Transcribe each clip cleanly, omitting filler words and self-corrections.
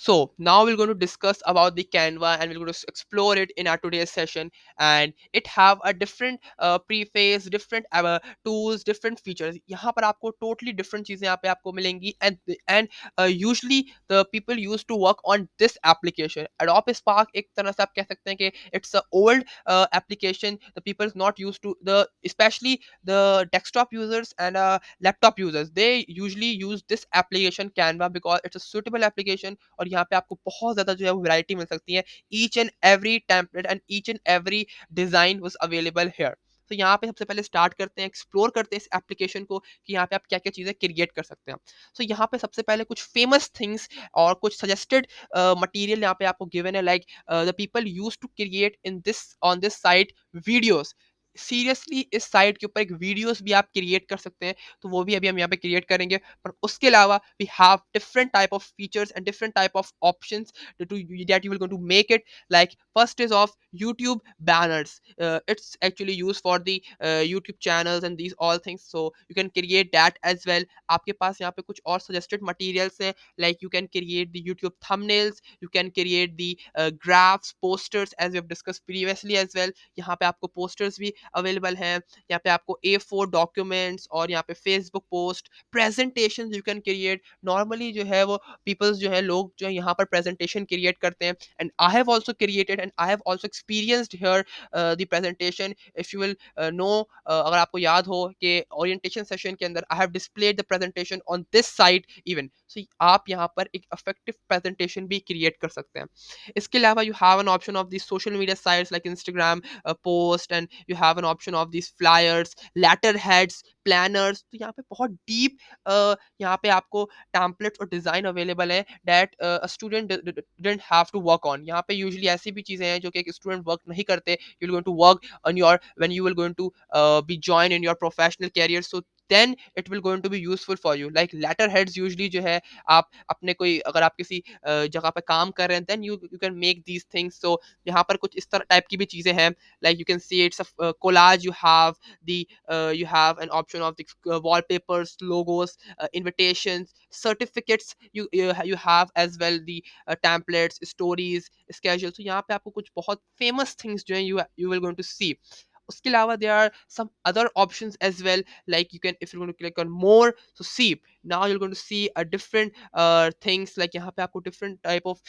So now we're going to discuss about the Canva, and we're going to explore it in our today's session. And it have a different preface, different tools, different features. यहाँ पर आपको totally different चीजें यहाँ पे आपको मिलेंगी. And usually the people used to work on this application. Adobe Spark एक तरह से आप कह सकते हैं कि it's a old application. The people is not used to the, especially the desktop users and laptop users. They usually use this application Canva because it's a suitable application. और यहाँ पे आपको बहुत ज़्यादा जो है वो वैरायटी मिल सकती है. Each and every template and each and every design was available here. तो यहाँ पे सबसे पहले स्टार्ट करते हैं, एक्सप्लोर करते हैं इस एप्लीकेशन को कि यहाँ पे आप क्या क्या चीज़ें क्रिएट कर सकते हैं. तो यहाँ पे सबसे पहले कुछ फेमस थिंग्स और कुछ सजेस्टेड मटेरियल यहाँ पे आपको गिवन है. Like the people use to create in this on this site videos. Seriously इस साइट के ऊपर एक वीडियोस भी आप क्रिएट कर सकते हैं. तो वो भी अभी हम यहाँ पे क्रिएट करेंगे. पर उसके अलावा we have different type of features and different type of options that you will going to make it. Like first is of YouTube banners. It's actually used for the YouTube channels and these all things, so you can create that as well. आपके पास यहाँ पे कुछ और suggested materials हैं. Like you can create the YouTube thumbnails, you can create the graphs, posters, as we have discussed previously as well. यहाँ पे आपको posters भी available हैं. यहाँ पे आपको A4 documents और यहाँ पे Facebook post presentations you can create. Normally जो है वो peoples जो है लोग जो है यहाँ पर presentation create करते हैं. And I have also created and I have also experienced here the presentation. If you will know, अगर आपको याद हो कि orientation session के अंदर I have displayed the presentation on this site even. So आप यहाँ पर एक effective presentation भी create कर सकते हैं. इसके अलावा you have an option of these social media sites like Instagram post, and you have an option of these flyers, letterheads, planners. तो यहाँ पे बहुत deep यहाँ पे आपको टेम्पलेट्स और डिज़ाइन अवेलेबल है that a student didn't have to work on. यहाँ पे यूजुअली ऐसी भी चीज़ें हैं जो कि एक स्टूडेंट वर्क नहीं करते. You will going to work on your when you will going to be join in your professional career. So then it will going to be useful for you. Like letter heads usually जो है आप अपने कोई अगर आप किसी जगह पे काम कर रहे हैं then you can make these things. So यहाँ पर कुछ इस तरह टाइप की भी चीज़ें हैं. Like you can see it's a collage. You have the you have an option of the wallpapers, logos, invitations, certificates. You have as well the templates, stories, schedules. So यहाँ पे आपको कुछ बहुत famous things जो हैं you will going to see. उसके अलावा there are some other options as well. Like you can, if you're going to click on more, so see now you're going to see a different things. Like यहाँ पे आपको different type of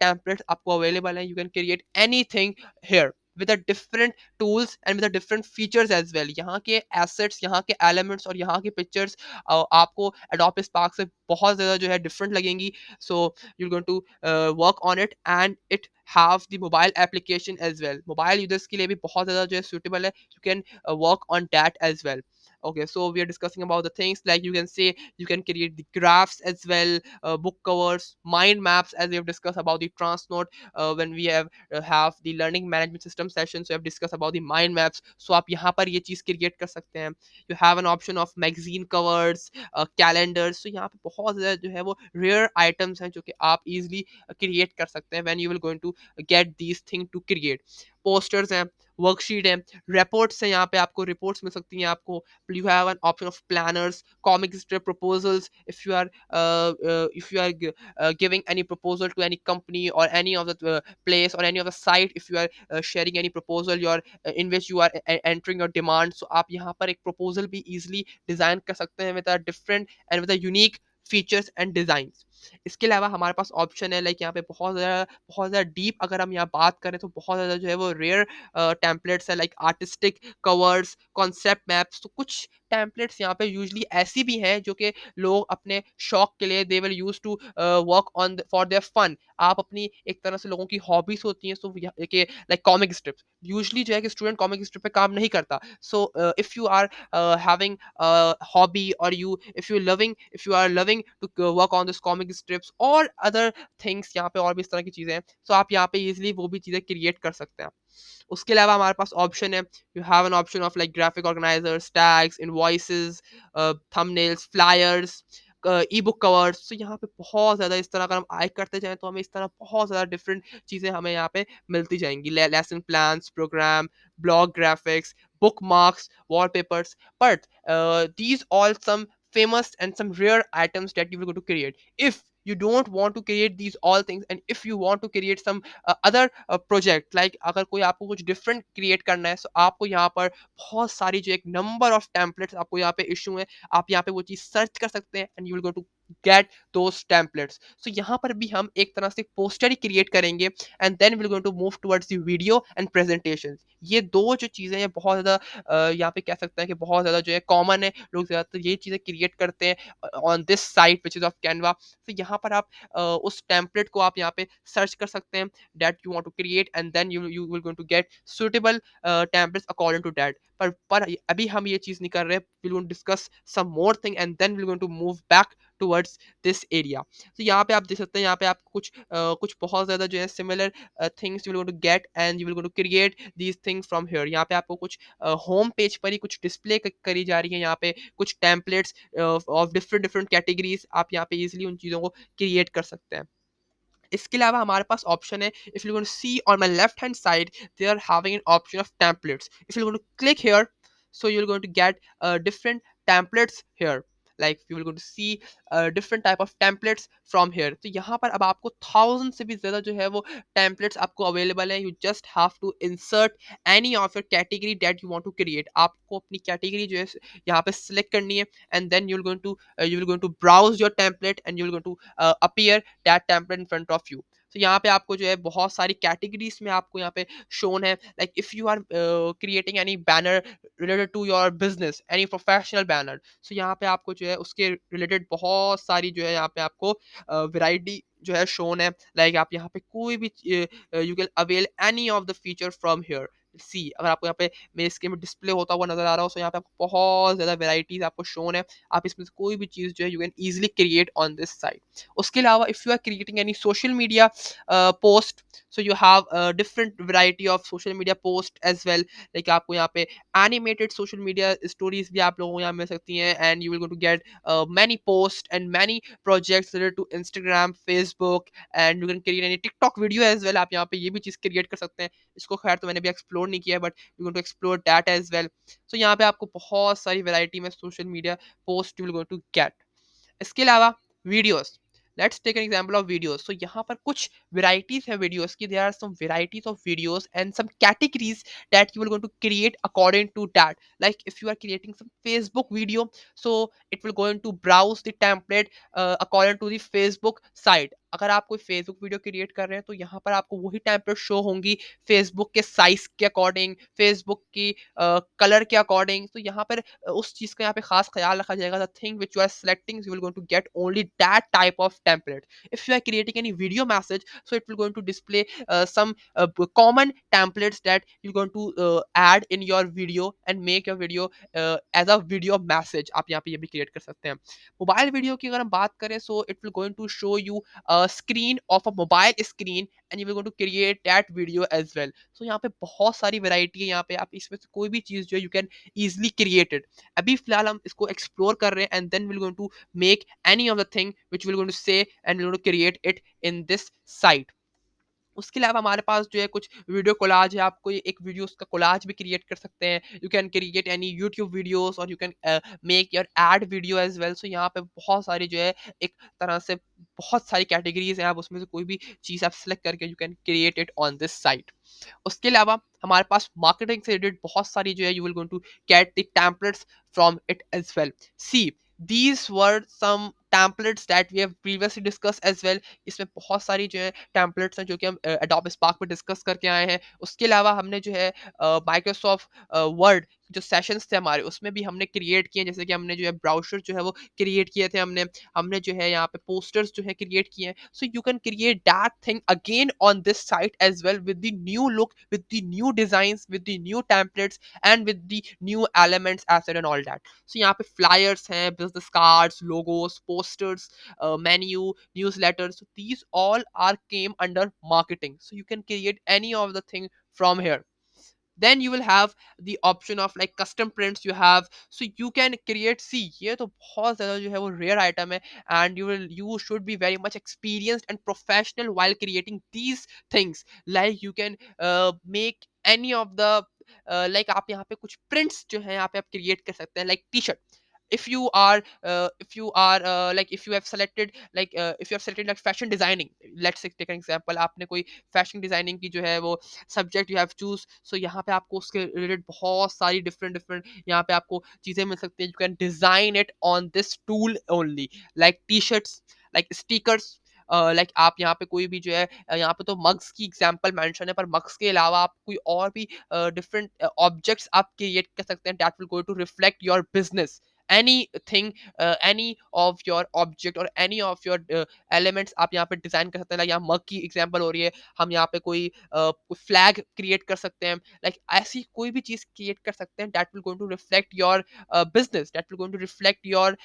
templates आपको available है. You can create anything here with a different tools and with a different features as well. यहाँ के assets, यहाँ के elements और यहाँ के pictures आपको Adobe Spark से बहुत ज़्यादा जो है different लगेंगी. So you're going to work on it, and it have the mobile application as well. Mobile users के लिए भी बहुत ज़्यादा जो है suitable है. You can work on that as well. Okay, so we are discussing about the things like you can say you can create the graphs as well, book covers, mind maps, as we have discussed about the Transnote when we have the learning management system sessions. So we have discussed about the mind maps. So आप यहाँ पर ये चीज़ create कर सकते हैं. You have an option of magazine covers, calendars. So यहाँ पे बहुत ज़्यादा जो है वो rare items हैं जो कि आप easily create कर सकते हैं when you will going to get these things to create. posters हैं, वर्कशीट है, रिपोर्ट्स है. यहाँ पे आपको रिपोर्ट्स मिल सकती हैं आपको. You have an option of planners, comic strip proposals. if you are giving any proposal to any company or any of the place or any of the site, if you are sharing any proposal in which you are entering your demand, so आप यहाँ पर एक proposal भी easily design कर सकते हैं with a different and with a unique features and designs. इसके अलावा हमारे पास ऑप्शन है लाइक यहाँ पे बहुत ज़्यादा डीप अगर हम यहाँ बात करें तो बहुत ज़्यादा जो है वो रेयर टेम्पलेट्स है. Like artistic covers, concept maps. तो कुछ टेम्पलेट्स यहाँ पे यूजली ऐसी भी हैं जो कि लोग अपने शौक के लिए they will use to work on for their fun. आप अपनी एक तरह से लोगों की हॉबीज होती हैं. So like comic strips usually जो है कि स्टूडेंट कॉमिक स्ट्रिप पे काम नहीं करता. So if you are having a hobby, or if you are loving to work on this comic strips or other things, यहाँ पे और भी इस तरह की चीजें हैं. So आप यहाँ पे easily वो भी चीजें क्रिएट कर सकते हैं. उसके अलावा हमारे पास ऑप्शन है. You have an option of like graphic organisers, tags, invoices, thumbnails, flyers, e book covers. तो यहाँ पे बहुत ज़्यादा इस तरह अगर हम आए करते जाएं तो हमें इस तरह बहुत ज़्यादा डिफरेंट चीज़ें हमें यहाँ पे मिलती जाएंगी. Lesson plans, programme, blog graphics, bookmarks, wallpapers. But these all some famous and some rare items that you will go to create. If You don't want to create these all things, and if you want to create some other project, like अगर कोई आपको कुछ different create करना है, so आपको यहाँ पर बहुत सारी जो एक number of templates आपको यहाँ पे issue है, आप यहाँ पे वो चीज़ search कर सकते हैं, and you will go to get those templates. So यहाँ पर भी हम एक तरह से पोस्टर ही क्रिएट करेंगे, and then will going to move towards the video and presentation. ये दो जो चीज़ें हैं बहुत ज़्यादा यहाँ पे कह सकते हैं कि बहुत ज़्यादा जो है कॉमन है, लोग ज़्यादातर ये चीज़ें क्रिएट करते हैं on this site which is of Canva. तो यहाँ पर आप उस टेम्पलेट को आप यहाँ पे सर्च कर सकते हैं that you want to create, and then you will going to get suitable templates according to that. पर अभी हम ये चीज़ नहीं कर रहे, will going to discuss some more thing and then will going to move back towards this area. तो यहाँ पे आप देख सकते हैं, यहाँ पे आप कुछ बहुत ज़्यादा जो है similar things you will going to get, and you will going to create these things from here. यहाँ पे आपको कुछ होम पेज पर ही कुछ डिस्प्ले करी जा रही है, यहाँ पे कुछ templates of different different categories, आप यहाँ पे इजिली उन चीज़ों को क्रिएट कर सकते हैं. इसके अलावा हमारे पास ऑप्शन है, if you going to see on my left hand side they are having an option of templates. If you going to click here, so you're going to get different templates here, like you will going to see different type of templates from here. तो यहाँ पर अब आपको 1000 से भी ज़्यादा जो है वो templates आपको available है. You just have to insert any of your category that you want to create. आपको अपनी category जो है यहाँ पे select करनी है, and then you will going to browse your template, and you will going to appear that template in front of you. तो यहाँ पे आपको जो है बहुत सारी कैटेगरीज में आपको यहाँ पे शोन है, like if you are creating any banner related to your business, any professional banner, so यहाँ पे आपको जो है उसके रिलेटेड बहुत सारी जो है यहाँ पे आपको वैरायटी जो है शोन है. लाइक आप यहाँ पे कोई भी you can avail any of the feature from here. See अगर आपको यहाँ पे मेरे स्क्रीन में डिस्प्ले होता हुआ नजर आ रहा हो, तो यहाँ पे आपको बहुत ज्यादा वेराइटीज आपको शोन है. आप इसमें से कोई भी चीज जो है you can easily create on this site. उसके अलावा if you are creating any social media post, so you have a different variety of social media post as well. like आपको यहाँ पे animated social media stories भी आप लोगों को यहाँ मिल सकती हैं, and you will going to get many posts and many projects related to Instagram, Facebook, and you can create any TikTok video as well. आप यहाँ पे ये भी चीज़ क्रिएट कर सकते हैं. इसको खैर तो मैंने भी एक्सप्लोर नहीं किया, but you going to explore that as well. So यहाँ पे आपको बहुत सारी वैरायटी में social media post you will going to get. इसके अलावा videos, let's take an example of videos. तो यहाँ पर कुछ varieties है वीडियोस की. There are some varieties of videos and some categories that you will going to create according to that. Like if you are creating some Facebook video, so it will going to browse the template according to the Facebook site. अगर आप कोई Facebook video create कर रहे हैं, तो यहाँ पर आपको वही टेम्पलेट शो होंगी फेसबुक के साइज के अकॉर्डिंग, फेसबुक की कलर के अकॉर्डिंग. तो यहाँ पर उस चीज़ का यहाँ पे खास ख्याल रखा जाएगा. The thing which you are selecting, you will going to get only that type of template. If you are creating any video message, so it will going to display some common templates that you're going to add in your video and make your video as a video message. आप यहाँ पे ये भी create कर सकते हैं. Mobile video की अगर हम बात करें, so it will going to show you a screen of a mobile screen, and you will going to create that video as well. so यहाँ पे बहुत सारी वैरायटी है. यहाँ पे आप इसमें से कोई भी चीज़ जो है you can easily create it. अभी फिलहाल हम इसको एक्सप्लोर कर रहे हैं, and then will going to make any of the thing which will going to say, and will going to create it in this site. उसके अलावा हमारे पास जो है कुछ वीडियो कोलाज है. आप कोई एक वीडियो का कोलाज भी क्रिएट कर सकते हैं. You can create any YouTube videos, और you can make your ad video as well. So यहाँ पे बहुत सारी जो है एक तरह से बहुत सारी कैटेगरीज हैं. आप उसमें से कोई भी चीज़ आप सेलेक्ट करके you can create it on this site. उसके अलावा हमारे पास मार्केटिंग से रिलेटेड बहुत सारी जो है you will going to get the templates from it as well. See these were some templates that we have previously discussed as well. इसमें बहुत सारी जो है टेम्पलेट्स हैं जो कि हम एडोब स्पार्क पे डिस्कस करके आए हैं. उसके अलावा हमने जो है माइक्रोसॉफ्ट वर्ड जो सेशंस थे हमारे, उसमें भी हमने क्रिएट किए. जैसे कि हमने जो है ब्राउजर जो है वो क्रिएट किए थे. हमने हमने जो है यहाँ पे पोस्टर्स जो है क्रिएट किए हैं. So you can create that thing again on this site as well, with the new look, with the new designs, with the new templates, and with the new elements asset and all that. So यहाँ पे flyers हैं, business cards, logos, posters, menu, newsletters. So these all are came under marketing. So you can create any of the thing from here. Then you will have the option of like custom prints you have. So you can create, see ये तो बहुत ज़्यादा जो है वो rare item है, and you should be very much experienced and professional while creating these things. Like you can make any of the like आप यहाँ पे कुछ prints जो है यहाँ पे आप create कर सकते हैं, like t-shirt. if you have selected like fashion designing, let's say take an example, आपने कोई फैशन डिजाइनिंग की जो है वो सब्जेक्ट यू हैव चूज, सो यहाँ पे आपको उसके रिलेटेड बहुत सारी डिफरेंट डिफरेंट यहाँ पे आपको चीजें मिल सकती हैं, you can design it on this tool only, like T shirts, like stickers, like आप यहाँ पे कोई भी जो है यहाँ पे तो मग्स की एग्जांपल मेंशन है, पर मग्स के अलावा आप कोई और भी डिफरेंट ऑब्जेक्ट्स आप क्रिएट कर सकते हैं that will go to reflect your business, anything, any of your object or any of your elements आप यहाँ पे डिजाइन कर सकते हैं, like यहाँ मग की एग्जांपल हो रही है, हम यहाँ पे कोई फ्लैग क्रिएट कर सकते हैं, लाइक ऐसी कोई भी चीज क्रिएट कर सकते हैं that will going to reflect your business, that will going to reflect your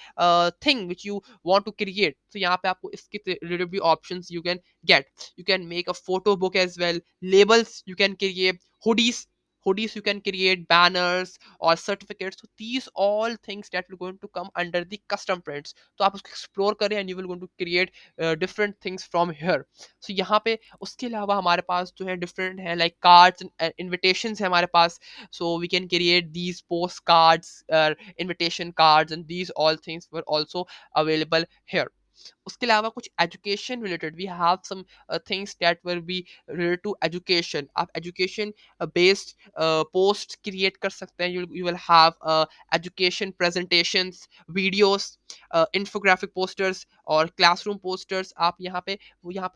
thing which you want to create. तो यहाँ पे आपको इसके रिलेटेड भी options you can get, you can make a photo book as well, labels you can create, hoodies you can create, banners or certificates, so these all things that will going to come under the custom prints, तो आप उसको explore करें and you will going to create different things from here। so यहाँ पे उसके अलावा हमारे पास जो है different है like cards and invitations है हमारे पास, so we can create these postcards, invitation cards, and these all things were also available here। उसके अलावा कुछ education related we have some things that will be related to education, आप education based post create कर सकते हैं, you will have education presentations, videos, infographic posters और classroom posters, आप यहाँ पे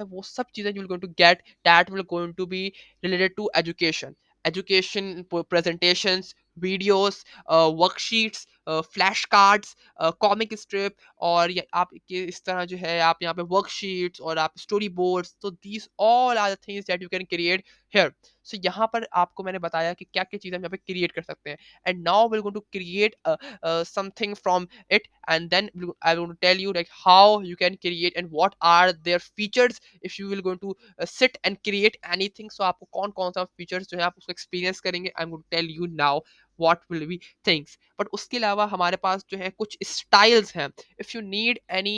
वो सब चीज़ें you will going to get that will going to be related to education, education presentations, videos, worksheets, flash cards, comic strip, और ये आप के इस तरह जो है आप यहाँ पे वर्कशीट्स और आप स्टोरी बोर्ड्स, तो these all are the things that you can create here. So यहाँ पर आपको मैंने बताया कि क्या क्या चीज़ें हम यहाँ पे क्रिएट कर सकते हैं, and now will going to create something from it, and then I will tell you like how you can create and what are their features if you will going to sit and create anything। so आपको कौन कौन सा features जो है आप उसको experience करेंगे, I'm going to tell you now what will be things। but उसके अलावा हमारे पास जो है कुछ styles हैं, if you need any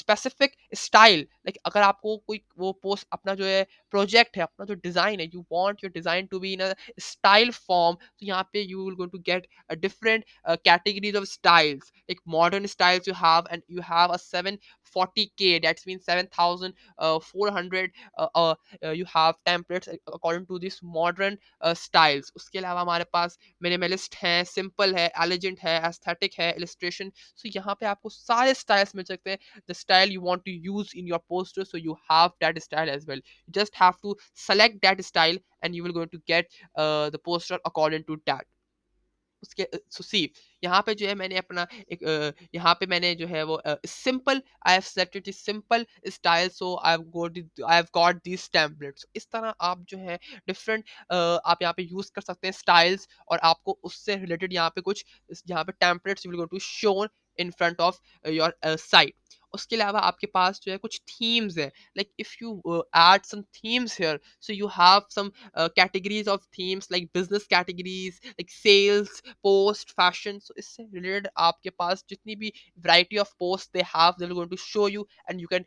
specific style, like अगर आपको कोई वो पोस्ट अपना जो है प्रोजेक्ट है, अपना जो डिजाइन है, you want your design to be in a style form, तो यहाँ पे you will going to get a different categories of styles, like modern styles you have, and you have a 740k, that means 7400 you have templates according to this modern styles। उसके अलावा हमारे पास minimalist है, simple है, एलिजेंट है, aesthetic है, illustration, सो यहाँ पे आपको सारे स्टाइल्स मिल सकते हैं, the style you want to use in your poster, so you have that style as well, you just have to select that style and you will going to get the poster according to that। उसके सो सी यहाँ पे जो है मैंने अपना एक यहाँ पे मैंने जो है वो simple, I have selected simple style, so I have got this templates. इस तरह आप जो है डिफरेंट आप यहाँ पे यूज कर सकते हैं स्टाइल्स, और आपको उससे रिलेटेड यहाँ पे कुछ यहाँ पे templates will go to shown in front of your site. उसके अलावा आपके पास जो है कुछ थीम्स है, like if you add some themes here, so you have some categories of themes like business categories, like sales, post, fashion, so इससे related आपके पास जितनी भी variety of posts they have, they're going to show you, and you can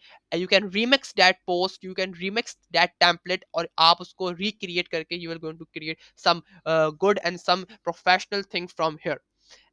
remix that post, you can remix that template, और आप उसको recreate करके you are going to create some good and some professional thing from here।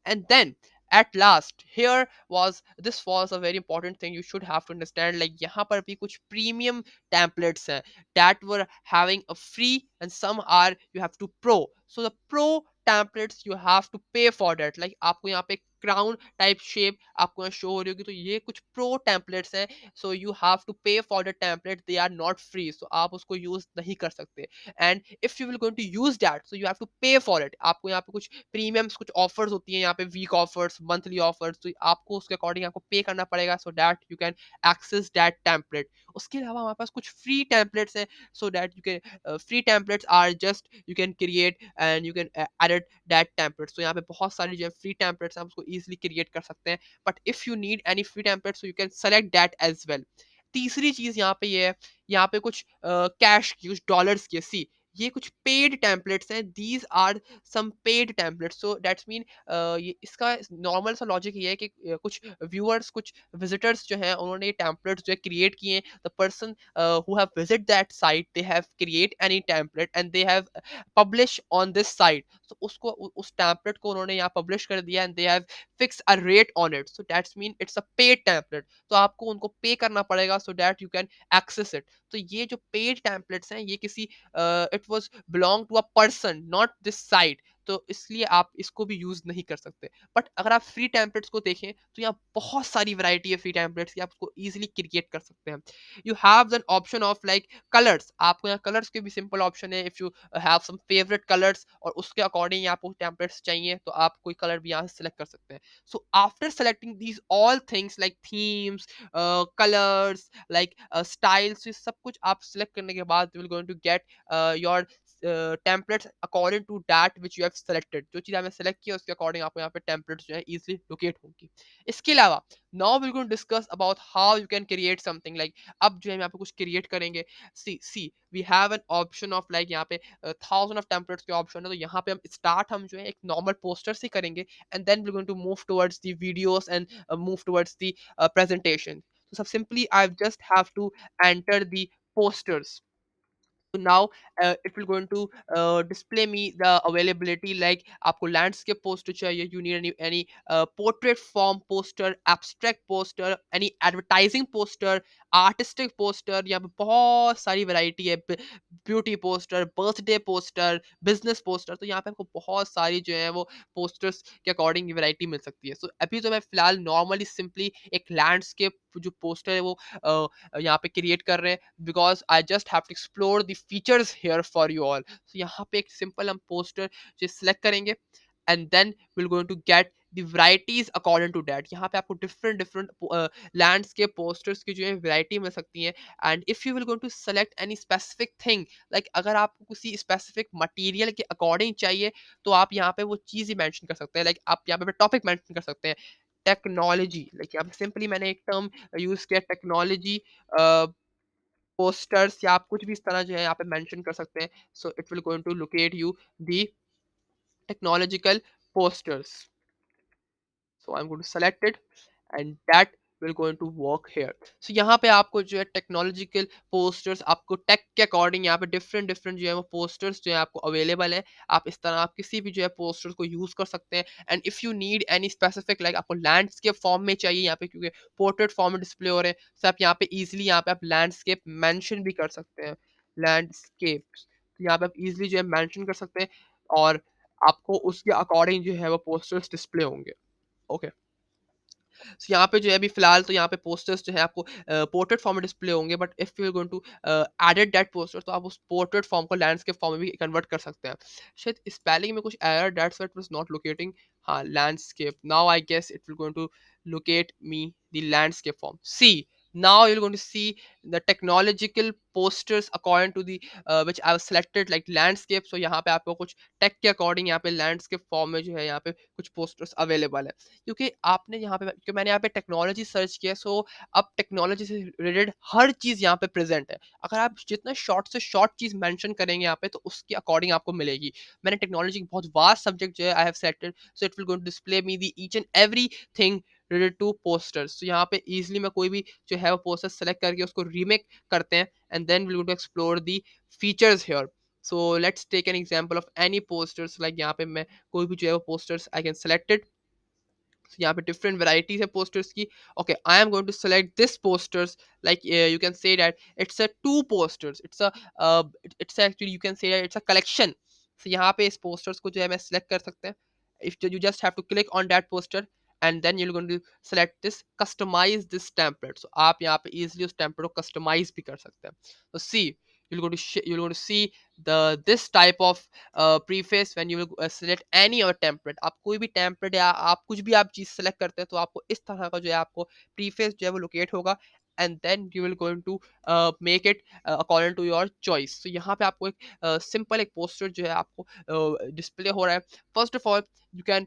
And then at last here was this was a very important thing you should have to understand, like यहाँ पर भी कुछ premium templates हैं that were having a free, and some are you have to pro, so the pro templates you have to pay for that, like आपको यहाँ पे crown type shape आपको यहाँ show हो रही होगी, तो ये कुछ pro templates हैं, so you have to pay for the template, they are not free, so आप उसको use नहीं कर सकते, and if you will going to use that, so you have to pay for it, आपको यहाँ पे कुछ प्रीमियम्स कुछ ऑफर्स होती हैं यहाँ पे, वीक ऑफर्स, मंथली ऑफर्स, तो आपको उसके अकॉर्डिंग आपको पे करना पड़ेगा, so that you can access that template. उसके अलावा हमारे पास कुछ फ्री टेम्पलेट्स हैं, so that you can free templates are just you can create and you can edit that templates, तो यहाँ पे बहुत सारी जो फ्री टेम्पलेट्स हैं आप उसको ईजिली क्रिएट कर सकते हैं, but if you need any free template, so you can select that as well. तीसरी चीज यहाँ पे ये है, यहाँ पे कुछ कैश की, कुछ डॉलर्स की, सी ये कुछ पेड टेम्पलेट्स हैं, these are some paid templates. So that's mean ये इसका नॉर्मल सा लॉजिक ये है कि कुछ व्यूअर्स, कुछ विजिटर्स जो हैं उन्होंने ये टेम्पलेट्स जो है क्रिएट किए हैं। The person who have visit that site, they have create any template and they have publish on this site। so उसको उस template को उन्होंने यहाँ publish कर दिया and they have fixed a rate on it, so that's mean it's a paid template। तो आपको उनको पे करना पड़ेगा so that you can access it। तो ये जो paid templates हैं ये किसी it was belong to a person not this site, तो इसलिए आप इसको भी यूज नहीं कर सकते। बट अगर आप फ्री टेम्पलेट्स को देखें तो यहाँ बहुत सारी वैरायटी है फ्री टेम्पलेट्स की, आप उसको इजीली क्रिएट कर सकते हैं। you have an option of like colors, आपको यहाँ कलर्स के भी सिंपल ऑप्शन है। If you have some favourite colours और उसके अकॉर्डिंग आपको टेम्पलेट्स चाहिए तो आप कोई कलर भी यहाँ से सिलेक्ट कर सकते हैं। So after selecting these all things like themes, colours, like styles, ये सब कुछ आप सिलेक्ट करने के बाद you will going to get your templates according to that which you have selected। जो चीज़ आपने सेलेक्ट किया उसके अकॉर्डिंग आपको यहाँ पे टेम्पलेट्स जो है इजीली लोकेट होंगी। इसके अलावा now we going to discuss about how you can create something like, अब जो है हम यहाँ पे कुछ क्रिएट करेंगे। See we have an option of like यहाँ पे 1000 ऑफ टेम्पलेट्स के ऑप्शन है, तो यहाँ पे हम स्टार्ट हम जो है एक नॉर्मल पोस्टर से करेंगे and then we going to move towards the videos and move towards the presentation. तो सब simply I just have to enter the posters। so now it will going to display me the availability like आपको landscape poster चाहिए, you need any portrait form poster, abstract poster, any advertising poster, artistic poster, यहाँ पे बहुत सारी variety है। Beauty poster, birthday poster, business poster, तो यहाँ पे आपको बहुत सारी जो है वो पोस्टर्स के अकॉर्डिंग वैरायटी मिल सकती है। सो अभी तो मैं फिलहाल नॉर्मली सिंपली एक लैंडस्केप जो पोस्टर है वो यहाँ पे क्रिएट कर रहे हैं because I just have to explore the features here for you all. So यहाँ पे एक सिंपल हम पोस्टर जो सिलेक्ट करेंगे and then will going to get the varieties according to that. यहाँ पे आपको डिफरेंट डिफरेंट लैंडस्केप पोस्टर्स की जो है वैरायटी मिल सकती है। And if you will going to select any specific thing like अगर आपको किसी स्पेसिफिक मटेरियल के अकॉर्डिंग चाहिए तो आप यहाँ पे वो चीज़ ही मेंशन कर सकते हैं। लाइक आप यहाँ पे टॉपिक मेंशन कर सकते हैं टेक्नोलॉजी, लाइक यहाँ पे सिंपली मैंने एक टर्म यूज किया टेक्नोलॉजी पोस्टर्स, या आप कुछ भी इस तरह जो है यहाँ पे मेंशन कर सकते हैं। So it will going to locate you the technological posters। So I'm going to select it and that will going to work here। so यहाँ पे आपको जो है टेक्नोलॉजिकल पोस्टर्स, आपको टेक के अकॉर्डिंग यहाँ पे डिफरेंट डिफरेंट जो है वो पोस्टर्स जो है आपको अवेलेबल है। आप इस तरह आप किसी भी जो है पोस्टर्स को यूज कर सकते हैं। And if you need any specific like आपको लैंडस्केप फॉर्म में चाहिए यहाँ पे क्योंकि पोर्ट्रेट फॉर्म में डिस्प्ले हो रहे हैं, तो आप यहाँ पे इजिली यहाँ पे आप लैंडस्केप मेंशन भी कर सकते हैं। लैंडस्केप तो यहाँ पे आप इजिली जो है मेंशन कर सकते हैं और आपको उसके अकॉर्डिंग जो है वो पोस्टर्स डिस्प्ले होंगे। ओके। सो यहाँ पे जो है अभी फिलहाल तो यहाँ पे पोस्टर्स जो है आपको पोर्ट्रेट फॉर्म में डिस्प्ले होंगे, but if you going to edit that poster तो आप उस पोर्ट्रेट फॉर्म को लैंडस्केप फॉर्म में भी कन्वर्ट कर सकते हैं। शायद स्पेलिंग में कुछ error, that's why it was not locating. हाँ, landscape, now I guess it will going to locate me the landscape form। See, now you're going to see the technological posters according to the which I have selected like landscape। so यहाँ पे आपको कुछ take के according यहाँ पे landscape form में जो है यहाँ पे कुछ पोस्टर्स अवेलेबल है। क्योंकि आपने यहाँ पे, क्योंकि मैंने यहाँ पे टेक्नोलॉजी सर्च किया, सो अब टेक्नोलॉजी से रिलेटेड हर चीज़ यहाँ पे प्रेजेंट है। अगर आप जितना शॉर्ट से शॉर्ट चीज़ मेंशन करेंगे यहाँ पे तो उसके अकॉर्डिंग आपको मिलेगी। मैंने टेक्नोलॉजी की बहुत वास्ट सब्जेक्ट जो है I have selected, so it will going to display me the each and everything related to posters. तो यहाँ पे इजीली मैं कोई भी जो है वो पोस्टर सेलेक्ट करके उसको रीमेक करते हैं and then will going to explore the features here. So let's take an example of any posters like यहाँ पे मैं कोई भी जो है वो posters I can selected. So यहाँ पे different varieties है posters की। Okay, I am going to select this posters like you can say that it's a two posters, it's a it's actually you can say that it's a collection। so यहाँ पे इस posters को जो है मैं select कर सकते हैं। if you just have to click on that poster and then you're going to select this customize this template। so आप यहाँ पे easily उस template को customize भी कर सकते हैं। so see, you're going to see the this type of preface when you will select any और template। आप कोई भी template या आप कुछ भी आप चीज़ select करते हैं तो आपको इस तरह का जो है आपको preface जो है वो locate होगा। And then you will going to make it according to your choice. तो यहाँ पे आपको एक सिंपल एक पोस्टर जो है आपको डिस्प्ले हो रहा है। First of all you can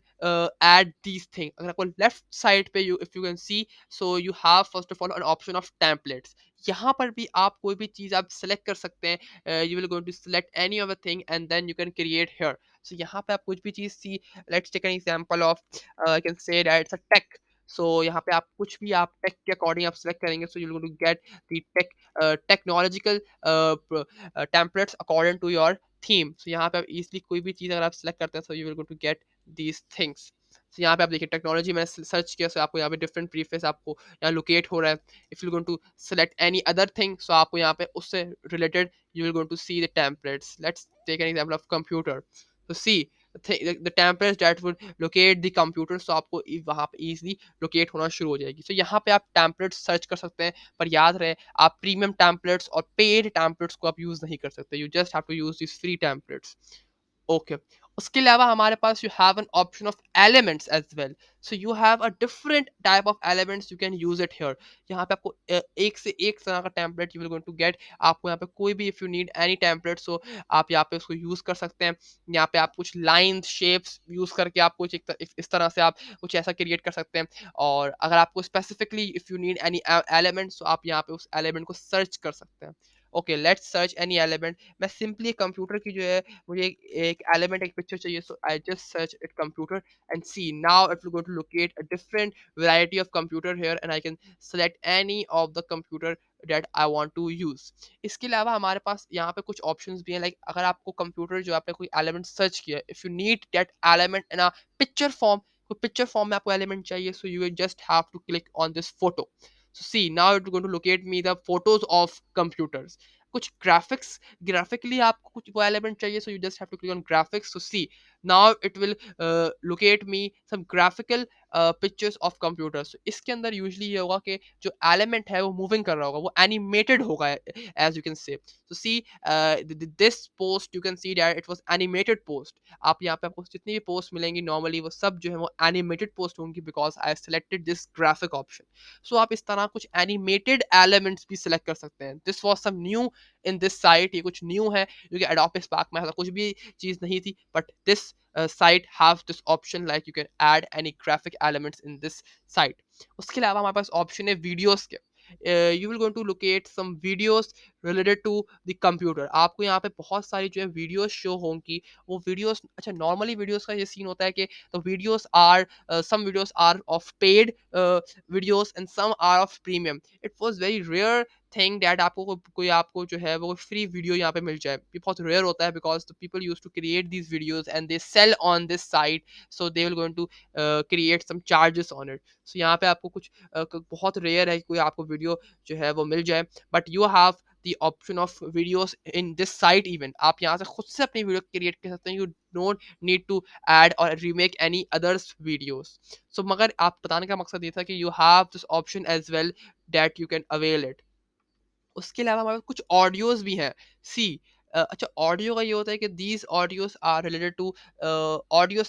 add these things। अगर आपको लेफ्ट साइड पे you if you can C, so you have first of all N option of templates. यहाँ पर भी आप कोई भी चीज़ आप सेलेक्ट कर सकते हैं। You will going to select any of the thing and then you can create here. So यहाँ पे आप कुछ भी चीज़ see, let's take an example of I can say that it's a tech. So यहाँ पे आप कुछ भी आप टेक के अकॉर्डिंग आप सेलेक्ट करेंगे, so you will going to get the technological templates according to your theme. So यहाँ पे आप इजीली कोई भी चीज़ अगर आप सेलेक्ट करते हैं, so you will go to get these things. तो यहाँ पे आप देखिए टेक्नोलॉजी मैंने सर्च किया, सो आपको यहाँ पे डिफरेंट प्रीफेस आपको यहाँ लोकेट हो रहा है। If you going to select any other thing, so आपको यहाँ पे उससे related you will going to see the templates. Let's take an example of computer. तो see the templates that would locate the computer, so आपको वहाँ पे easily locate होना शुरू हो जाएगी। सो यहाँ पे आप टेम्पलेट्स सर्च कर सकते हैं, पर याद रहे आप प्रीमियम टेम्पलेट्स और पेड टेम्पलेट्स को आप यूज़ नहीं कर सकते। You just have to use this free templates. Okay, उसके अलावा हमारे पास you have an option of elements as well. So you have a different type of elements, you can use it here. यहाँ पे आपको एक से एक तरह का template you will going to get. आपको यहाँ पे कोई भी if you need any template, सो आप यहाँ पे उसको यूज कर सकते हैं। यहाँ पे आप कुछ लाइन्स शेप्स यूज करके आप कुछ इस तरह से आप कुछ ऐसा क्रिएट कर सकते हैं। और अगर आपको specifically if you need any element, so आप यहाँ पे उस एलिमेंट को सर्च कर सकते हैं। Okay, let's search any element. मैं सिंपली कंप्यूटर की जो है मुझे एक एलिमेंट एक पिक्चर चाहिए, so I just search it computer and see now it will go to locate a different variety of computer here and I can select any of the computer that I want to use. इसके अलावा हमारे पास यहाँ पे कुछ options भी हैं, like अगर आपको कंप्यूटर जो आपने कोई एलिमेंट सर्च किया, if you need that element in a picture form, तो पिक्चर फॉर्म में आपको एलिमेंट चाहिए, so you just have to click on this photo. So see, now it's going to locate me the photos of computers. कुछ graphics graphically आपको कुछ वो element चाहिए, so you just have to click on graphics. So see now it will locate me some graphical pictures of computers. इसके अंदर usually ये होगा कि जो एलिमेंट है वो मूविंग कर रहा होगा, वो एनिमेटेड होगा, as you can say. So see this post you can see that it was animated post. आप यहाँ पे आपको जितनी भी पोस्ट मिलेंगी नॉर्मली वो सब जो है वो एनिमेटेड पोस्ट होंगी, because I selected this graphic option. So आप इस तरह कुछ एनिमेटेड एलिमेंट्स भी सिलेक्ट कर सकते हैं। This was some new in this site, ये कुछ न्यू है क्योंकि एडोब स्पार्क में ऐसा कुछ भी चीज़ नहीं थी, but this site have this option like you can add any graphic elements in this site। उसके अलावा हमारे पास ऑप्शन है वीडियोस के। You will going to locate some videos related to the computer. आपको यहाँ पे बहुत सारी जो है वीडियोस शो होंगी। वो वीडियोस, अच्छा नॉर्मली वीडियोस का ये सीन होता है कि the videos are some videos are of paid videos and some are of premium। it was very rare thing that आपको कोई आपको जो है वो फ्री वीडियो यहाँ पे मिल जाए। ये बहुत रेयर होता है because the people use to create these videos and they sell on this site, so they will going to create some charges on it. So यहाँ पे आपको कुछ बहुत रेयर है कि कोई आपको वीडियो जो है वो मिल जाए, but you have the option of videos in this site even। आप यहाँ से खुद से अपनी वीडियो क्रिएट कर सकते हैं। you don't need to add or remake any others videos। so मगर आप बताने का मकसद ये था कि you have this option as well that you can avail it। उसके अलावा हमारे पास कुछ ऑडियोज भी हैं। सी अच्छा, ऑडियो का ये होता है कि these audios are related to audio.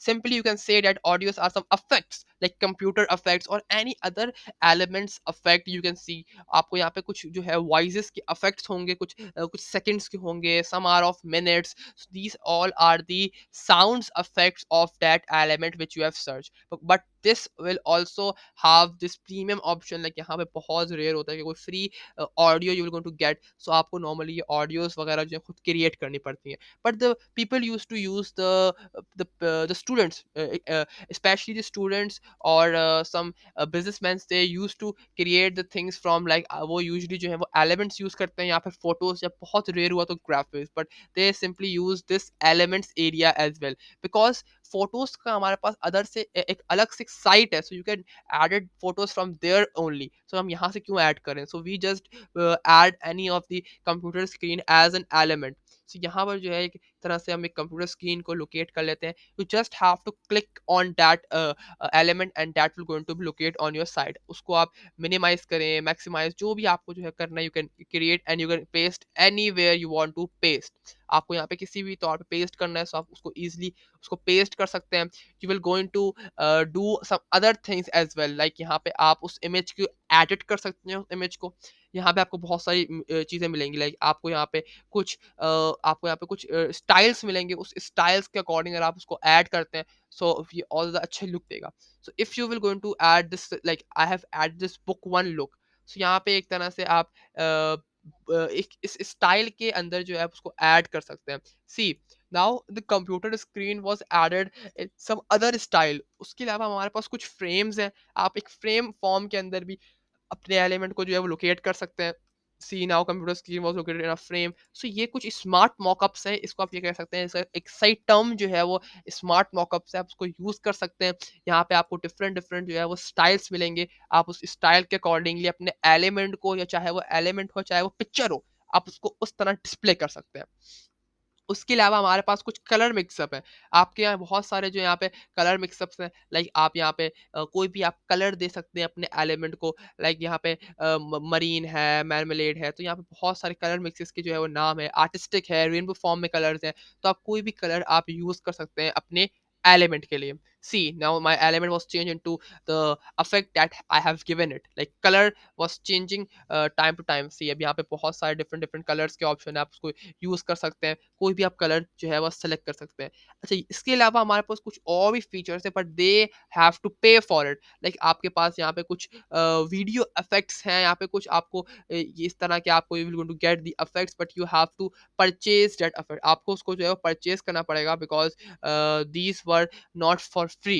Simply you can say that audios are some effects like computer effects और any other elements effect you can see. आपको यहाँ पे कुछ जो है वॉइसेस के इफेक्ट्स होंगे, कुछ सेकंड्स के होंगे, some are of minutes. These all are the sounds effects of that element which you have searched, but this will also have this premium option। like यहाँ पे बहुत रेयर होता है कि कोई free audio you will going to get. So आपको normally ये audios वगैरह जो है खुद क्रिएट करनी पड़ती हैं, but the people use to use the students, especially the students or some businessmen, they used to create the things from like वो usually जो है वो elements use करते हैं, या फिर photos, या बहुत rare हुआ तो graphics, but they simply use this elements area as well because photos का हमारे पास अदर से एक अलग से साइट है, so you can added photos from there only। so हम यहाँ से क्यों ऐड करें, so we just add any of the computer screen as an element। so यहाँ पर जो है तरह से हम एक कंप्यूटर स्क्रीन को लोकेट कर लेते हैं. You just have to click on that element and that will going to be locate on your side. उसको आप मिनिमाइज करें, मैक्सिमाइज, जो भी आपको जो है करना है, you can create and you can paste anywhere you want to paste. आपको यहाँ पे किसी भी तौर पे पेस्ट करना है, सो आप उसको इजीली उसको पेस्ट कर सकते हैं. You will going to do some other things as well, like यहाँ पे आप उस इमेज को एडिट कर सकते हैं. उस इमेज को यहाँ पे आपको बहुत सारी चीज़ें मिलेंगी, लाइक आपको यहाँ पे कुछ स्टाइल्स मिलेंगे. उस स्टाइल्स के अकॉर्डिंग अगर आप उसको ऐड करते हैं, सो ये और ज़्यादा अच्छे लुक देगा. So if you will going to add this, like I have add this book one look. So यहाँ पे एक तरह से आप एक इस स्टाइल के अंदर जो है आप उसको ऐड कर सकते हैं. See, now the computer screen was added in some other style. उसके अलावा हमारे पास कुछ फ्रेम्स हैं. आप एक फ्रेम फॉर्म के अंदर भी अपने एलिमेंट को जो है वो लोकेट कर सकते हैं. See, now computer screen was located in a frame. So ये कुछ स्मार्ट मॉकअप्स हैं, इसको आप ये कह सकते हैं. एक सही टर्म जो है वो स्मार्ट मॉकअप्स है, आप उसको यूज कर सकते हैं. यहाँ पे आपको डिफरेंट डिफरेंट जो है वो स्टाइल्स मिलेंगे. आप उस स्टाइल के अकॉर्डिंगली अपने एलिमेंट को, या चाहे वो एलिमेंट हो चाहे वो पिक्चर हो, आप उसको उस तरह डिस्प्ले कर सकते हैं. उसके अलावा हमारे पास कुछ कलर मिक्सअप है. आपके यहाँ बहुत सारे जो यहाँ पे कलर मिक्सअप्स हैं, लाइक आप यहाँ पे कोई भी आप कलर दे सकते हैं अपने एलिमेंट को. लाइक यहाँ पे मरीन है, मैर्मलेड है, तो यहाँ पे बहुत सारे कलर मिक्सेस के जो है वो नाम है. आर्टिस्टिक है, रेनबो फॉर्म में कलर्स हैं. तो आप कोई भी कलर आप यूज कर सकते हैं अपने एलिमेंट के लिए. See, now my element was change in to the affect that I have given it, like colour was changing time to time. See, अब यहाँ पे बहुत सारे डिफरेंट डिफरेंट कलर्स के ऑप्शन है, आप उसको यूज़ कर सकते हैं. कोई भी आप कलर जो है वो सेलेक्ट कर सकते हैं. अच्छा, इसके अलावा हमारे पास कुछ और भी फीचर्स है, बट दे हैव टू पे फॉर इट. लाइक आपके पास यहाँ पे कुछ वीडियो इफेक्ट्स हैं. यहाँ पे कुछ आपको ये इस तरह के आपको you will going to get the effects, but you have to purchase that effect. आपको उसको जो है वो परचेज करना पड़ेगा, because these were not for free.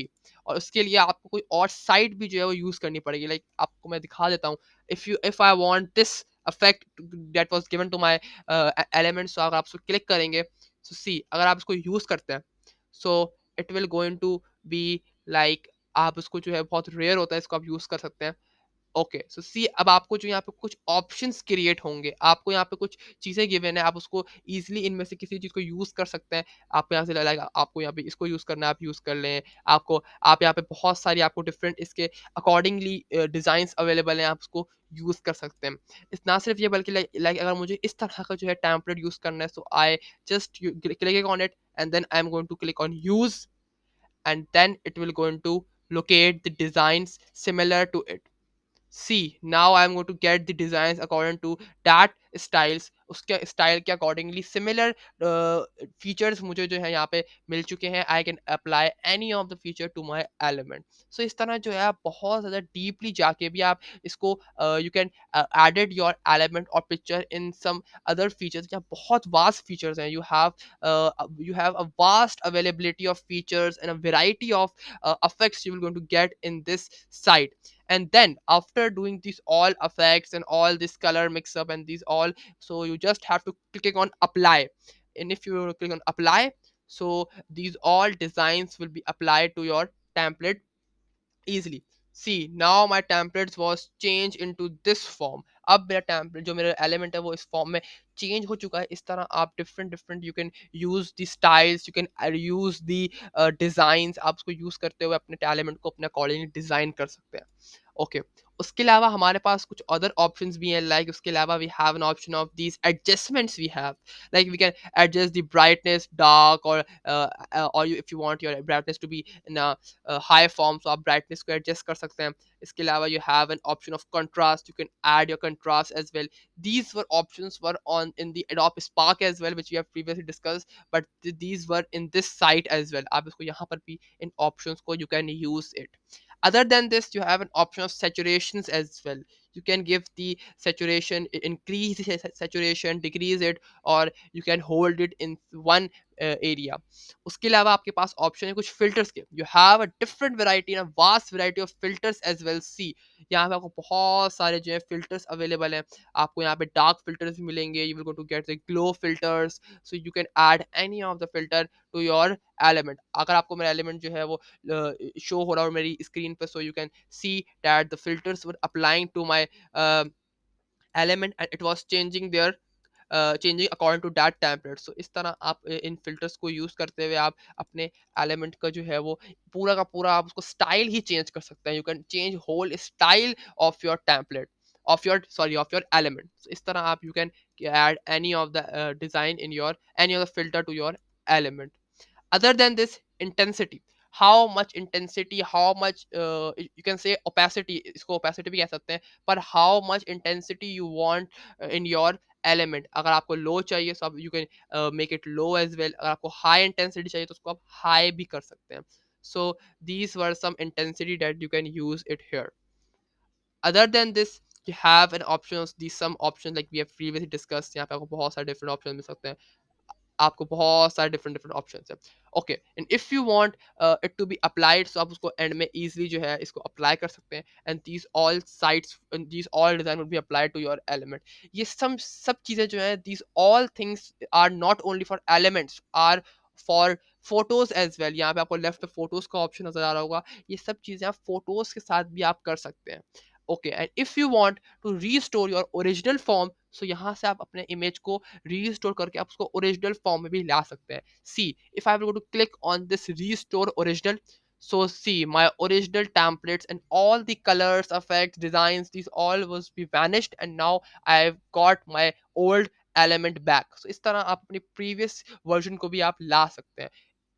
और उसके लिए आपको कोई और साइट भी जो है वो यूज़ करनी पड़ेगी. लाइक आपको मैं दिखा देता हूँ. If I want this effect that was given to my elements, so अगर आप उसको क्लिक करेंगे, so see, अगर आप इसको यूज करते हैं, so it will going to be like, आप उसको जो है बहुत रेयर होता है, इसको आप यूज कर सकते हैं. ओके, सो सी, अब आपको जो यहाँ पे कुछ ऑप्शंस क्रिएट होंगे. आपको यहाँ पे कुछ चीज़ें गिवन है, आप उसको इजीली इनमें से किसी चीज़ को यूज़ कर सकते हैं. आपको यहाँ से लाइक आपको यहाँ पे इसको यूज़ करना है, आप यूज़ कर लें. आप यहाँ पे बहुत सारी आपको डिफरेंट इसके अकॉर्डिंगली डिज़ाइंस अवेलेबल हैं, आप उसको यूज़ कर सकते हैं. इतना सिर्फ ये, बल्कि लाइक अगर मुझे इस तरह का जो है टेम्पलेट यूज़ करना है, so I just click on it and then I am going to click on use, and then it will going to locate the designs similar to it. See, now I'm going to get the designs according to that styles. उसके style के accordingly similar features मुझे जो है यहाँ पे मिल चुके हैं. I can apply any of the feature to my element. So इस तरह जो है आप बहुत ज़्यादा डीपली जाके भी आप इसको you can added your element और picture in some other features. यहाँ बहुत वास्ट फीचर्स हैं. You have a vast availability of features and a variety of effects you will going to get in this site. And then after doing these all effects and all this color mix up and these all, so you just have to click on apply. And if you click on apply, so these all designs will be applied to your template easily. See, now my templates was changed into this form. अब मेरा template जो मेरा element है वो इस form में change हो चुका है. इस तरह आप different different you can use the styles, you can use the designs. आप उसको use करते हुए अपने element को अपने accordingly design कर सकते हैं. ओके, उसके अलावा हमारे पास कुछ अदर ऑप्शंस भी हैं. लाइक उसके अलावा we have an option of these adjustments we have. Like we can adjust the brightness dark, और if you want your brightness to be in high form, तो आप ब्राइटनेस को एडजस्ट कर सकते हैं. इसके अलावा you have an option of contrast, you can add your contrast as well. these were options were on in the Adobe Spark as well, which we have previously discussed, but these were in this site as well. आप इसको यहाँ पर भी इन options को you can use it. Other than this, you have an option of saturations as well. You can give the saturation, increase the saturation, decrease it, or you can hold it in one area. उसके अलावा आपके पास option है कुछ filters के. You have a different variety and vast variety of filters as well. See, यहाँ पे आपको बहुत सारे जो है फिल्टर्स अवेलेबल हैं. आपको यहाँ पे डार्क फिल्टर्स भी मिलेंगे. You will go to get the glow filters, so you can add any of the filter to your element. अगर आपको मेरा एलिमेंट जो है वो शो हो रहा है मेरी स्क्रीन पे, so you can see that the filters were applying to my element and it was changing their changing according to that template. So इस तरह आप इन फिल्टर्स को यूज़ करते हुए आप अपने एलिमेंट का जो है वो पूरा का पूरा आप उसको स्टाइल ही चेंज कर सकते हैं। You can change whole style of your template, of your element. इस तरह आप you can add any of the design in your any of the filter to your element. Other than this, intensity, how much intensity, how much you can say opacity, इसको opacity भी कह सकते हैं, पर how much intensity you want in your element। अगर आपको low चाहिए तो आप you can make it low as well। अगर आपको high intensity चाहिए तो उसको आप high भी कर सकते हैं। So these were some intensity that you can use it here। Other than this, you have an options, these some options like we have previously discussed। यहाँ पे आपको बहुत सारे different options मिल सकते हैं, आपको बहुत सारे डिफरेंट डिफरेंट ऑप्शन है। Okay, and if you want it to be applied, so आप उसको एंड में इजीली जो है इसको अप्लाई कर सकते हैं। And these all sites, these all design would be applied to your element. ये सब चीज़ें जो है, these all things are not only for elements, are for photos as well. यहाँ पे आपको लेफ्ट पे फोटोज का ऑप्शन नजर आ रहा होगा। ये सब चीज़ें आप फोटोज के साथ भी आप कर सकते हैं। Okay, and if you want to restore your original form, so यहाँ से आप अपने इमेज को रीस्टोर करके आप उसको ओरिजिनल फॉर्म में भी ला सकते हैं। See, if I go to click on this restore original, so see my original templates and all the colors, effects, designs, these all was be vanished, and now I've got my old element back। so इस तरह आप अपनी previous version को भी आप ला सकते हैं।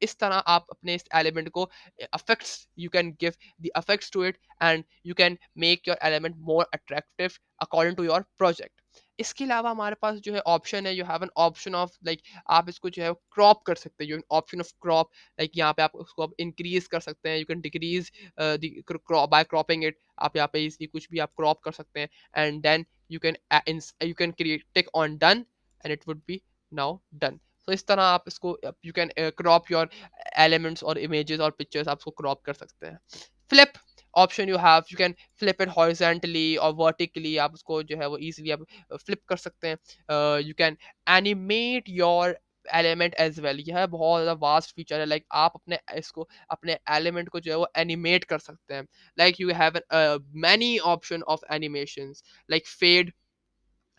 इस तरह आप अपने इस element को effects, you can give the effects to it, and you can make your element more attractive according to your project। इसके अलावा हमारे पास जो है ऑप्शन है, you have an option of like आप इसको जो है क्रॉप कर सकते हैं। You option of crop, like यहाँ पे आप उसको आप इंक्रीज कर सकते हैं। You can decrease crop by cropping it. आप यहाँ पे इसकी कुछ भी आप क्रॉप कर सकते हैं, and then you can create tick on done, and it would be now done. तो इस तरह आप इसको you can crop your elements और इमेजेस और पिक्चर्स आप उसको क्रॉप कर सकते हैं। Flip option you have, you can flip it horizontally और वर्टिकली, आप उसको जो है वो इजीली आप फ्लिप कर सकते हैं। You can animate your element as well. यह बहुत ज़्यादा वास्ट फीचर है। लाइक आप अपने इसको अपने एलिमेंट को जो है वो एनिमेट कर सकते हैं। Like you have many option of animations like fade,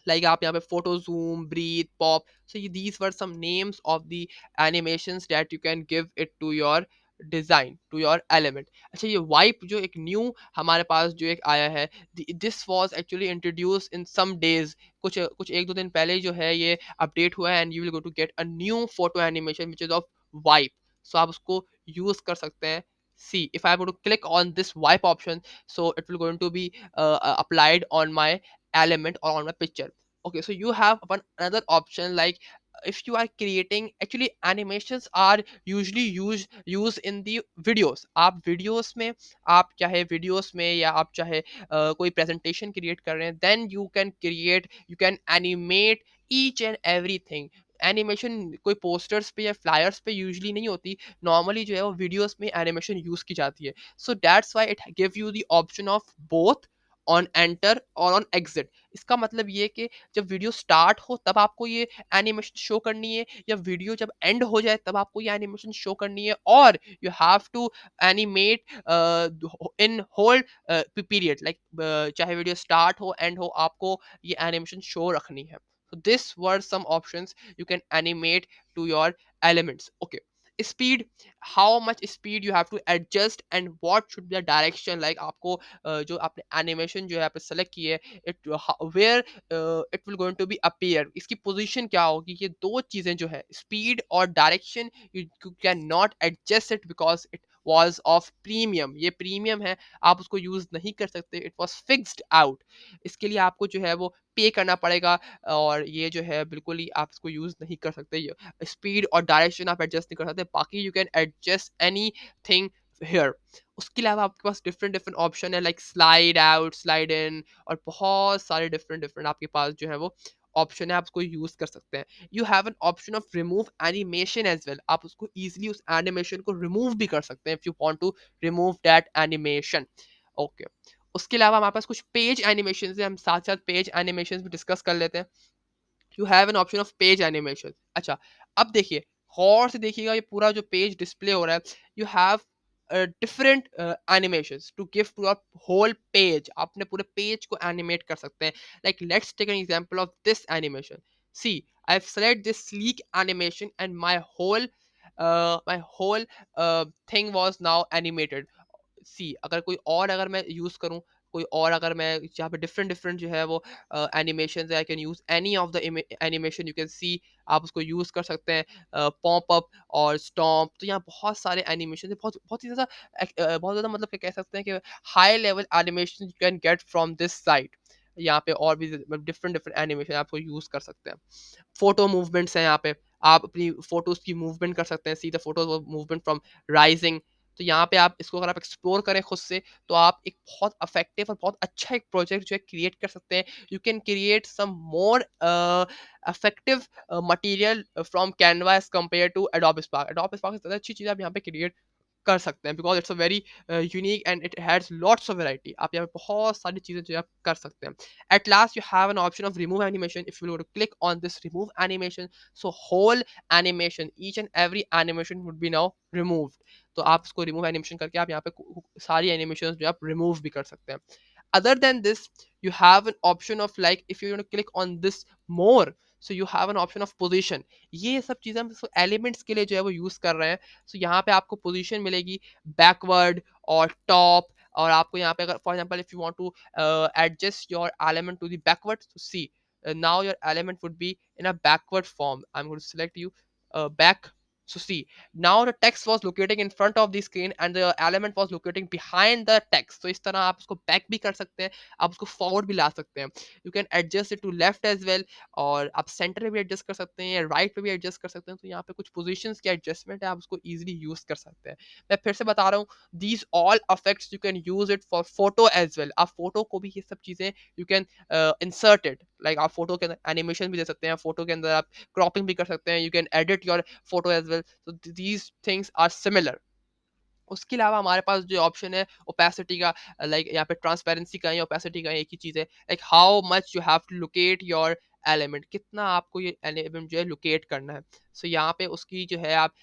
like आप यहाँ पे photo zoom, breathe, pop, so these were some names of the animations that you can give it to your design to your element. अच्छा, ये wipe जो एक new हमारे पास जो एक आया है, this was actually introduce in some days, कुछ कुछ एक दो दिन पहले ही जो है ये अपडेट हुआ है, and you will go to get a new photo animation which is of wipe. So आप उसको यूज कर सकते हैं। See, if I go to click on this wipe option, so it will going to be applied on my element or on my picture। Okay, so you have another option like if you are creating, actually animations are usually used in the videos। आप videos में, आप चाहे videos में या आप चाहे कोई presentation create कर रहे हैं, then you can create, you can animate each and everything। Animation कोई पोस्टर्स पे या फ्लायर्स पे यूजली नहीं होती, नॉर्मली जो है वो वीडियोस में एनिमेशन यूज की जाती है। So that's why it give you the option of both on enter और ऑन एग्जिट। इसका मतलब ये कि जब वीडियो स्टार्ट हो तब आपको ये एनिमेशन शो करनी है, या वीडियो जब एंड हो जाए तब आपको ये एनिमेशन शो करनी है, और you have to animate in whole period, like चाहे वीडियो स्टार्ट हो एंड हो, आपको ये एनिमेशन शो रखनी है। So this were some options you can animate to your elements। Okay, speed, how much speed you have to adjust and what should be the direction, like आपको जो आपने animation जो है आपने select की है, it where it will going to be appear, इसकी position क्या होगी, ये दो चीजें जो है speed और direction, you cannot adjust it because it was of premium। ये premium है, आप उसको use नहीं कर सकते, it was fixed out। इसके लिए आपको जो है वो पे करना पड़ेगा, और ये जो है बिल्कुल ही आप इसको यूज़ नहीं कर सकते। स्पीड और डायरेक्शन आप एडजस्ट नहीं कर सकते, बाकी you can adjust any thing here. उसके अलावा आपके पास डिफरेंट डिफरेंट ऑप्शन है like slide out, slide in, और बहुत सारे डिफरेंट डिफरेंट आपके पास जो है वो ऑप्शन है, आप उसको यूज कर सकते हैं। You have an option of remove animation as well, आप उसको इजीली उस एनिमेशन को रिमूव भी कर सकते हैं if you want to remove that animation. Okay, उसके अलावा हमारे पास कुछ पेज एनिमेशन है, हम साथ साथ पेज एनिमेशन भी डिस्कस कर लेते हैं। You have an option of page animation. अच्छा, अब देखिए, गौर से देखिएगा, ये पूरा जो पेज डिस्प्ले हो रहा है, you have different animations to give to a whole page. आप अपने पूरे पेज को एनिमेट कर सकते हैं। Like let's take an example of this animation. See, I've select this sleek animation, and my whole thing was now animated. सी अगर कोई और अगर मैं यूज़ करूँ, कोई और अगर मैं जहाँ पे डिफरेंट डिफरेंट जो है वो एनिमेशंस है, I can use any of the animation you can सी, आप उसको यूज़ कर सकते हैं। पॉप अप और स्टॉम्प, तो यहाँ बहुत सारे एनिमेशन है, बहुत बहुत ही ज़्यादा बहुत ज़्यादा, मतलब कि कह सकते हैं कि high level animation you can get from this site. यहाँ पे और भी डिफरेंट डिफरेंट एनिमेशन आपको यूज़ कर सकते हैं। फोटो मूवमेंट्स हैं यहाँ पे, आप अपनी फोटोज की मूवमेंट कर सकते हैं, see the photos movement from rising. तो यहाँ पे आप इसको अगर आप एक्सप्लोर करें खुद से, तो आप एक बहुत इफेक्टिव और बहुत अच्छा एक प्रोजेक्ट जो है क्रिएट कर सकते हैं। You can create some more effective material from Canva as compare to Adobe Spark. Adobe Spark से ज़्यादा अच्छी चीज़ आप यहाँ पे क्रिएट कर सकते हैं, because it's a very unique and it has lots of variety. आप यहाँ पे बहुत सारी चीज़ें जो है आप कर सकते हैं। At last you have an option of remove animation. If you click on this remove animation, so whole animation, each and every animation would be now removed. तो आप इसको रिमूव एनिमेशन करके आप यहाँ पे सारी एनिमेशन जो है आप रिमूव भी कर सकते हैं। Other than this, you have an option of, like, if you want to click on this more, so you have an option of position। ये सब चीज़ें हम एलिमेंट्स के लिए जो है वो यूज़ कर रहे हैं। सो यहाँ पे आपको पोजीशन मिलेगी, बैकवर्ड और टॉप। और आपको यहाँ पे अगर for example if you want to adjust your element to the backward, so see, now your element would be in a backward form। I'm going to select you back। So see, now the text was locating in front of the screen and the element was locating behind the text। तो इस तरह आप उसको back भी कर सकते हैं, आप उसको फॉरवर्ड भी ला सकते हैं। You can adjust it to left as well, और आप सेंटर में भी एडजस्ट कर सकते हैं या राइट पे भी एडजस्ट कर सकते हैं। तो यहाँ पे कुछ पोजीशंस की एडजस्टमेंट है, आप उसको इजीली यूज कर सकते हैं। मैं फिर से बता रहा हूँ, these all affects you can use it for photo as well. आप फोटो को भी ये सब चीजें you can insert it, like आप फोटो के अंदर एनिमेशन भी दे सकते हैं, फोटो के अंदर आप क्रॉपिंग भी कर सकते हैं, you can edit your photo as well. so these things are similar। उसके अलावा हमारे पास जो ऑप्शन है ओपेसिटी का, लाइक यहाँ पे ट्रांसपेरेंसी का या ओपेसिटी का एक ही चीज़ है, like how much you have to locate your element, कितना आपको ये एलिमेंट जो है लोकेट करना है। सो यहाँ पे उसकी जो है आप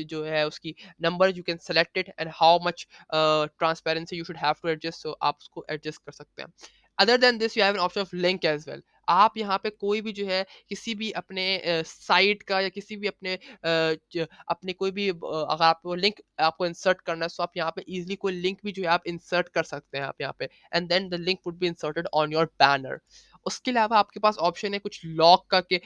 जो है उसकी number you can select it, and how much transparency you should have to adjust, so आप उसको एडजस्ट कर सकते हैं। Other than this you have an option of link as well. आप यहाँ पे कोई भी जो है किसी भी अपने साइट का या किसी भी अपने अपने कोई भी अगर आपको लिंक आपको इंसर्ट करना है, सो आप यहाँ पे इजीली कोई लिंक भी जो है आप इंसर्ट कर सकते हैं आप यहाँ पे, and then the link would be inserted on your banner. उसके अलावा आपके पास ऑप्शन है कुछ लॉक का, के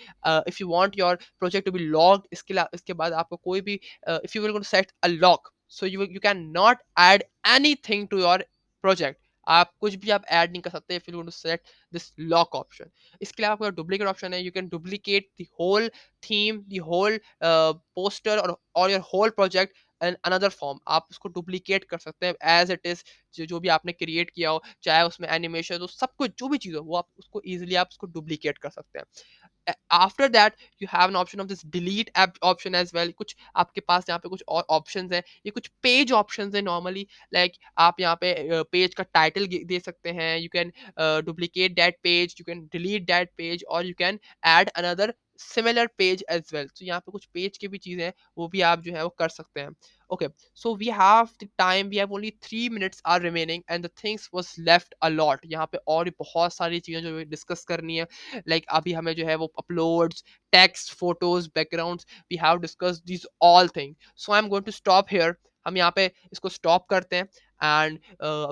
if you want your project to be logged, इसके बाद आपको कोई भी if you will gonna set a lock, so you can not add anything to your project. आप कुछ भी आप ऐड नहीं कर सकते if you want to set this lock option. इसके अलावा आपका डुप्लीकेट ऑप्शन है, you can duplicate the whole theme, the whole poster और your whole project an another form. आप उसको डुप्लीकेट कर सकते हैं एज इट इज, जो भी आपने क्रिएट किया हो, चाहे उसमें एनिमेशन हो, सब कुछ जो भी चीज़ हो, वो आप उसको इजीली आप उसको डुप्लीकेट कर सकते हैं। After that you have an option of this delete app option as well. कुछ आपके पास यहाँ पे कुछ और ऑप्शंस हैं, ये कुछ पेज ऑप्शंस हैं नॉर्मली, लाइक आप यहाँ पे पेज का टाइटल दे सकते हैं, you can duplicate that page, you can delete that page, और you can add another similar page as well. तो यहाँ पे कुछ पेज की भी चीज़ें हैं, वो भी आप जो है वो कर सकते हैं। Okay, so we have the time, we have only 3 minutes are remaining and the things was left a lot। यहाँ पे और भी बहुत सारी चीज़ें जो डिस्कस करनी है, लाइक अभी हमें जो है वो uploads, text, photos, backgrounds, we have discuss this all thing. So I am going to stop here. हम यहाँ पे इसको स्टॉप करते हैं, and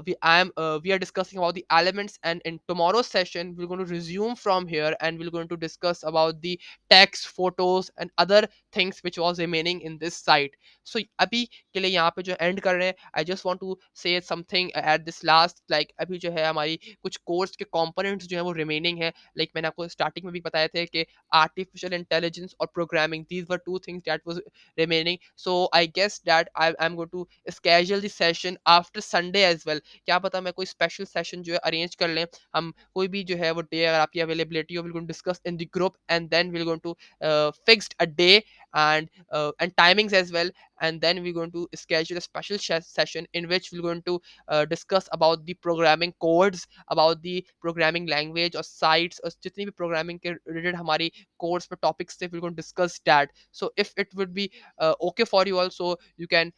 we are discussing about the elements, and in tomorrow's session we're going to resume from here and we're going to discuss about the text, photos and other things which was remaining in this site। so अभी के लिए यहाँ पे जो and कर रहे हैं, I just want to say something at this last, like अभी जो है हमारी कुछ कोर्स के कंपोनेंट्स जो है वो रिमेनिंग है। लाइक मैंने आपको स्टार्टिंग में भी बताए थे कि आर्टिफिशियल इंटेलिजेंस और programming, these were two things that was remaining। so I guess that I'm going to schedule the session after Sunday as well। क्या पता मैं कोई स्पेशल सेशन जो है अरेंज कर लें, हम कोई भी जो है वो डे अगर आपकी अवेलेबिलिटी हो, will going to discuss in the group and then will going to fixed a day and timings as well। and then we're going to schedule a special session in which we're going to discuss about the programming codes, about the programming language or sites और जितनी भी programming के related हमारी course पर topics थे, we're going to discuss that. So if it would be okay for you also, you can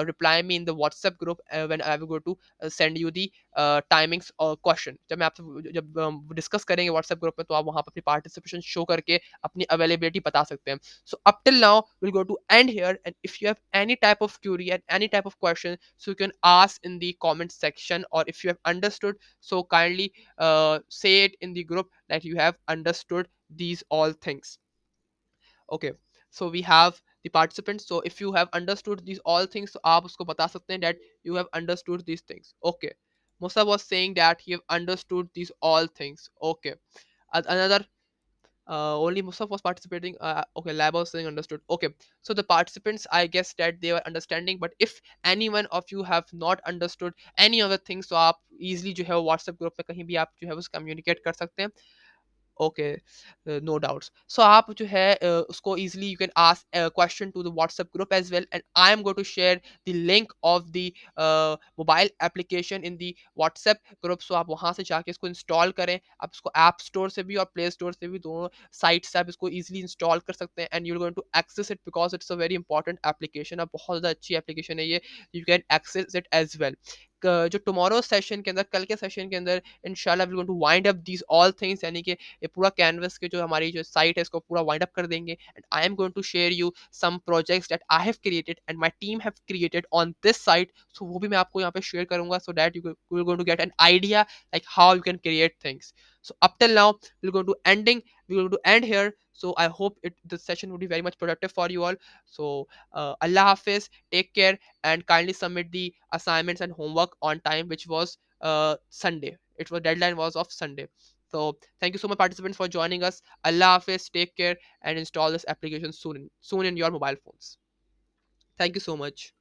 reply me in the WhatsApp group when I will go to send you the timings और question जब मैं आपसे जब discuss करेंगे WhatsApp group में, तो आप वहाँ पर अपनी पार्टिसिपेशन शो करके अपनी अवेलेबिलिटी बता सकते हैं. So up till now we'll go to end here, and if you have any type of query and any type of question, so you can ask in the comment section, or if you have understood, so kindly say it in the group that you have understood these all things. Okay, so we have the participants. So if you have understood these all things, so आप उसको बता सकते हैं that you have understood these things. Okay, Musa was saying that he have understood these all things. Okay, another only Musaf was participating. Okay, Lab was saying understood. Okay, so the participants, I guess that they were understanding. But if any one of you have not understood any other things, so आप easily जो है WhatsApp group में कहीं भी आप जो है उस communicate कर सकते हैं. Okay, no doubts. So आप जो है उसको easily you can ask a question to the WhatsApp group as well, and I am going to share the link of the mobile application in the WhatsApp group. So आप वहाँ से जाके इसको install करें. आप इसको App Store से भी और Play Store से भी दोनों sites से आप इसको easily install कर सकते हैं, and you're going to access it because it's a very important application. अब बहुत ज़्यादा अच्छी application है ये. You can access it as well. जो टुमारो सेशन के अंदर, कल के सेशन के अंदर इंशाल्लाह we going to wind up these all things, यानी कि ये पूरा कैनवस के जो हमारी जो साइट है इसको पूरा वाइंड अप कर देंगे, and I am going to share you some projects that I have created and my team have created on this site. So वो भी मैं आपको यहाँ पे शेयर करूंगा, so that you will going to get an idea like how you can create things. So up till now we're going to end here. So I hope this session would be very much productive for you all. So Allah Hafiz, take care, and kindly submit the assignments and homework on time, which was Sunday. It was deadline was of Sunday. So thank you so much, participants, for joining us. Allah Hafiz, take care, and install this application soon in your mobile phones. Thank you so much.